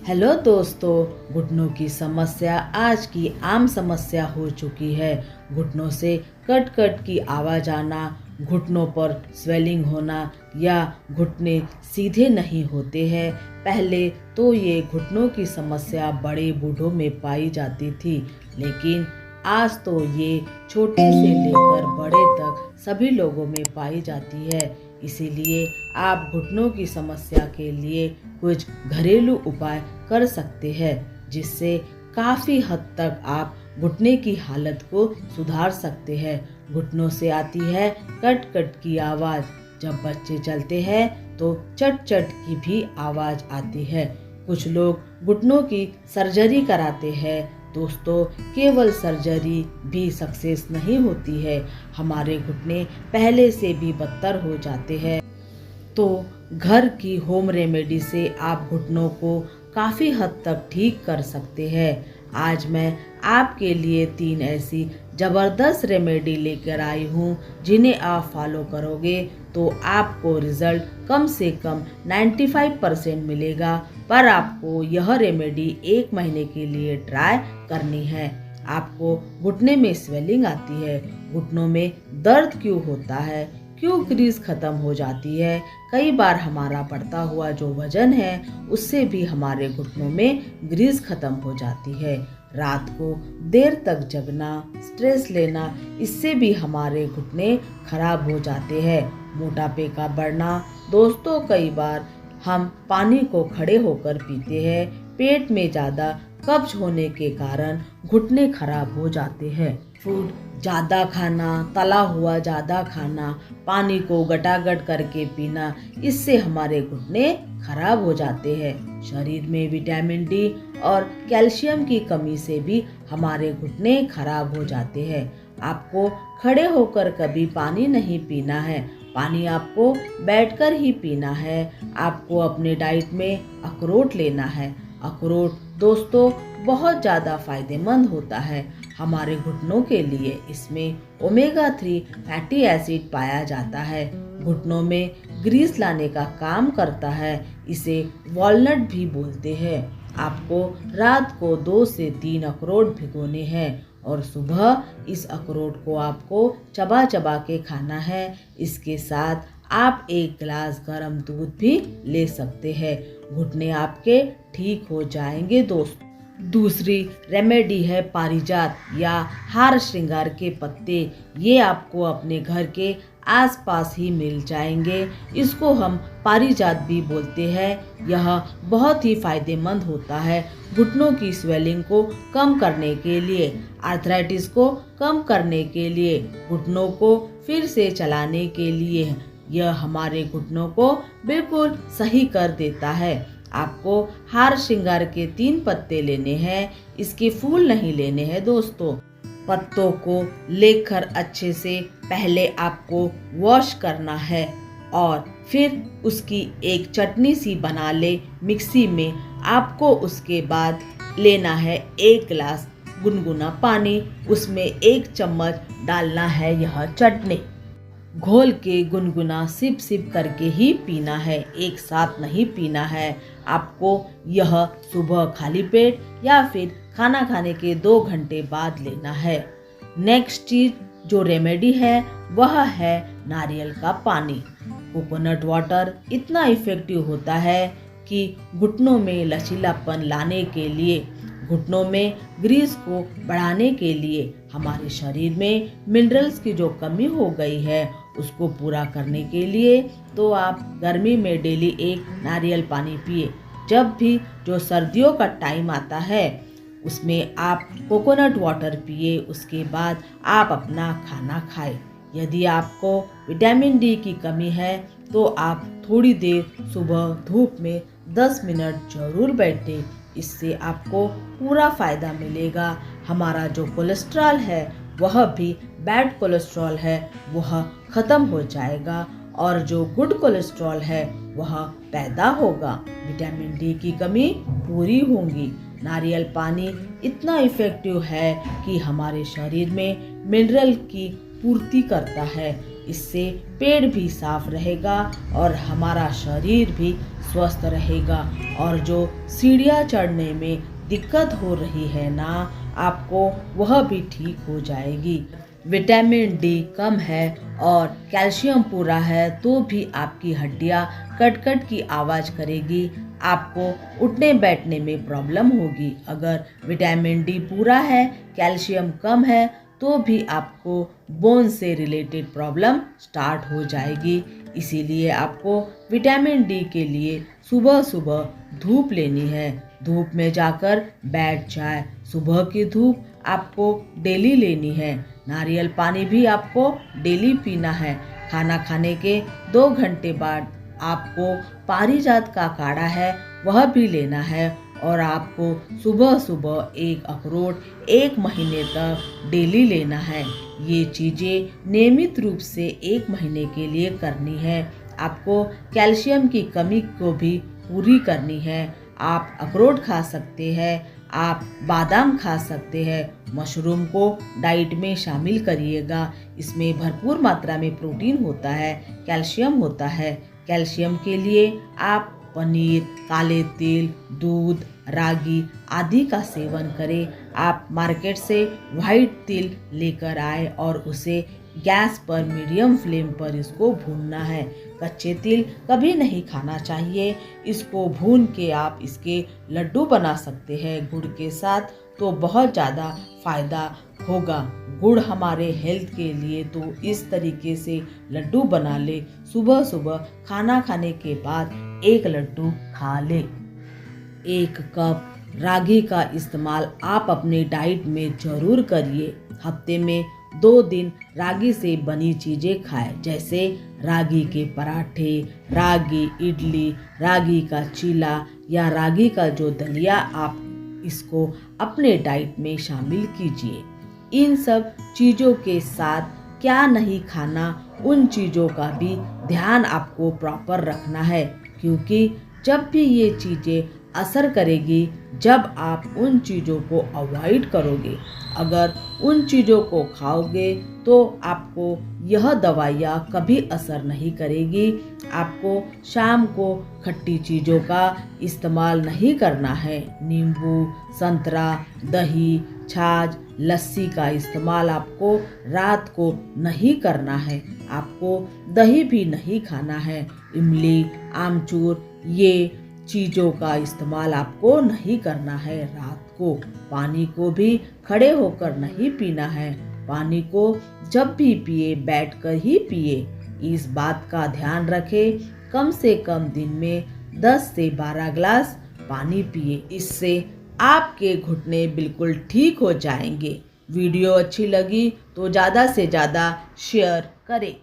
Hello दोस्तों, घुटनों की समस्या आज की आम समस्या हो चुकी है। घुटनों से कट कट की आवाज़ आना, घुटनों पर स्वेलिंग होना या घुटने सीधे नहीं होते हैं। पहले तो ये घुटनों की समस्या बड़े बूढ़ों में पाई जाती थी, लेकिन आज तो ये छोटे से लेकर बड़े तक सभी लोगों में पाई जाती है। इसीलिए आप घुटनों की समस्या के लिए कुछ घरेलू उपाय कर सकते हैं, जिससे काफ़ी हद तक आप घुटने की हालत को सुधार सकते हैं। घुटनों से आती है कट कट की आवाज़। जब बच्चे चलते हैं तो चट चट की भी आवाज़ आती है। कुछ लोग घुटनों की सर्जरी कराते हैं। दोस्तों, केवल सर्जरी भी सक्सेस नहीं होती है, हमारे घुटने पहले से भी बदतर हो जाते हैं। तो घर की होम रेमेडी से आप घुटनों को काफ़ी हद तक ठीक कर सकते हैं। आज मैं आपके लिए 3 ऐसी ज़बरदस्त रेमेडी लेकर आई हूँ, जिन्हें आप फॉलो करोगे तो आपको रिज़ल्ट कम से कम 95% मिलेगा। पर आपको यह रेमेडी 1 महीने के लिए ट्राई करनी है। आपको घुटने में स्वेलिंग आती है, घुटनों में दर्द क्यों होता है, क्यों ग्रीस खत्म हो जाती है। कई बार हमारा बढ़ता हुआ जो वजन है, उससे भी हमारे घुटनों में ग्रीस खत्म हो जाती है। रात को देर तक जगना, स्ट्रेस लेना, इससे भी हमारे घुटने खराब हो जाते हैं। मोटापे का बढ़ना, दोस्तों कई बार हम पानी को खड़े होकर पीते हैं। पेट में ज़्यादा कब्ज होने के कारण घुटने खराब हो जाते हैं। फूड ज़्यादा खाना, तला हुआ ज़्यादा खाना, पानी को गटागट करके पीना, इससे हमारे घुटने खराब हो जाते हैं। शरीर में विटामिन डी और कैल्शियम की कमी से भी हमारे घुटने खराब हो जाते हैं। आपको खड़े होकर कभी पानी नहीं पीना है, पानी आपको बैठकर ही पीना है। आपको अपने डाइट में अखरोट लेना है। अखरोट दोस्तों बहुत ज़्यादा फायदेमंद होता है हमारे घुटनों के लिए। इसमें ओमेगा 3 फैटी एसिड पाया जाता है, घुटनों में ग्रीस लाने का काम करता है। इसे वॉलनट भी बोलते हैं। आपको रात को 2 से 3 अखरोट भिगोने हैं और सुबह इस अखरोट को आपको चबा चबा के खाना है। इसके साथ आप 1 गिलास गर्म दूध भी ले सकते हैं। घुटने आपके ठीक हो जाएंगे दोस्त। दूसरी रेमेडी है पारिजात या हार श्रृंगार के पत्ते। ये आपको अपने घर के आसपास ही मिल जाएंगे। इसको हम पारिजात भी बोलते हैं। यह बहुत ही फायदेमंद होता है घुटनों की स्वेलिंग को कम करने के लिए, आर्थराइटिस को कम करने के लिए, घुटनों को फिर से चलाने के लिए। यह हमारे घुटनों को बिल्कुल सही कर देता है। आपको हार श्रृंगार के 3 पत्ते लेने हैं, इसके फूल नहीं लेने हैं दोस्तों। पत्तों को लेकर अच्छे से पहले आपको वॉश करना है और फिर उसकी एक चटनी सी बना ले मिक्सी में। आपको उसके बाद लेना है 1 गिलास गुनगुना पानी, उसमें 1 चम्मच डालना है यह चटनी। घोल के गुनगुना सिप सिप करके ही पीना है, एक साथ नहीं पीना है। आपको यह सुबह खाली पेट या फिर खाना खाने के 2 घंटे बाद लेना है। नेक्स्ट चीज जो रेमेडी है वह है नारियल का पानी। कोकोनट वाटर इतना इफेक्टिव होता है कि घुटनों में लचीलापन लाने के लिए, घुटनों में ग्रीस को बढ़ाने के लिए, हमारे शरीर में मिनरल्स की जो कमी हो गई है उसको पूरा करने के लिए, तो आप गर्मी में डेली 1 नारियल पानी पिए। जब भी जो सर्दियों का टाइम आता है उसमें आप कोकोनट वाटर पिए, उसके बाद आप अपना खाना खाएं। यदि आपको विटामिन डी की कमी है तो आप थोड़ी देर सुबह धूप में 10 मिनट जरूर बैठें। इससे आपको पूरा फ़ायदा मिलेगा। हमारा जो कोलेस्ट्रॉल है वह भी, बैड कोलेस्ट्रॉल है वह ख़त्म हो जाएगा और जो गुड कोलेस्ट्रॉल है वह पैदा होगा। विटामिन डी की कमी पूरी होगी। नारियल पानी इतना इफ़ेक्टिव है कि हमारे शरीर में मिनरल की पूर्ति करता है। इससे पेट भी साफ रहेगा और हमारा शरीर भी स्वस्थ रहेगा। और जो सीढ़ियाँ चढ़ने में दिक्कत हो रही है ना आपको, वह भी ठीक हो जाएगी। विटामिन डी कम है और कैल्शियम पूरा है तो भी आपकी हड्डियां कट कट की आवाज़ करेगी, आपको उठने बैठने में प्रॉब्लम होगी। अगर विटामिन डी पूरा है, कैल्शियम कम है तो भी आपको बोन से रिलेटेड प्रॉब्लम स्टार्ट हो जाएगी। इसीलिए आपको विटामिन डी के लिए सुबह सुबह धूप लेनी है। धूप में जाकर बैठ जाए। सुबह की धूप आपको डेली लेनी है। नारियल पानी भी आपको डेली पीना है। खाना खाने के 2 घंटे बाद आपको पारिजात का काढ़ा है वह भी लेना है। और आपको सुबह सुबह 1 अखरोट 1 महीने तक डेली लेना है। ये चीज़ें नियमित रूप से 1 महीने के लिए करनी है। आपको कैल्शियम की कमी को भी पूरी करनी है। आप अखरोट खा सकते हैं, आप बादाम खा सकते हैं। मशरूम को डाइट में शामिल करिएगा। इसमें भरपूर मात्रा में प्रोटीन होता है, कैल्शियम होता है। कैल्शियम के लिए आप पनीर, काले तिल, दूध, रागी आदि का सेवन करें। आप मार्केट से वाइट तिल लेकर आए और उसे गैस पर मीडियम फ्लेम पर इसको भूनना है। कच्चे तिल कभी नहीं खाना चाहिए। इसको भून के आप इसके लड्डू बना सकते हैं गुड़ के साथ, तो बहुत ज़्यादा फ़ायदा होगा। गुड़ हमारे हेल्थ के लिए तो इस तरीके से लड्डू बना ले। सुबह सुबह खाना खाने के बाद 1 लड्डू खा ले। 1 कप रागी का इस्तेमाल आप अपने डाइट में ज़रूर करिए। हफ्ते में 2 दिन रागी से बनी चीज़ें खाएं, जैसे रागी के पराठे, रागी इडली, रागी का चीला या रागी का जो दलिया। आप इसको अपने डाइट में शामिल कीजिए। इन सब चीज़ों के साथ क्या नहीं खाना, उन चीज़ों का भी ध्यान आपको प्रॉपर रखना है, क्योंकि जब भी ये चीज़ें असर करेगी जब आप उन चीज़ों को अवॉइड करोगे। अगर उन चीज़ों को खाओगे तो आपको यह दवाइयाँ कभी असर नहीं करेगी। आपको शाम को खट्टी चीज़ों का इस्तेमाल नहीं करना है। नींबू, संतरा, दही, छाछ, लस्सी का इस्तेमाल आपको रात को नहीं करना है। आपको दही भी नहीं खाना है। इमली, आमचूर ये चीज़ों का इस्तेमाल आपको नहीं करना है रात को। पानी को भी खड़े होकर नहीं पीना है। पानी को जब भी पिए बैठकर ही पिए। इस बात का ध्यान रखें। कम से कम दिन में 10 से 12 गिलास पानी पिए। इससे आपके घुटने बिल्कुल ठीक हो जाएंगे। वीडियो अच्छी लगी तो ज़्यादा से ज़्यादा शेयर करें।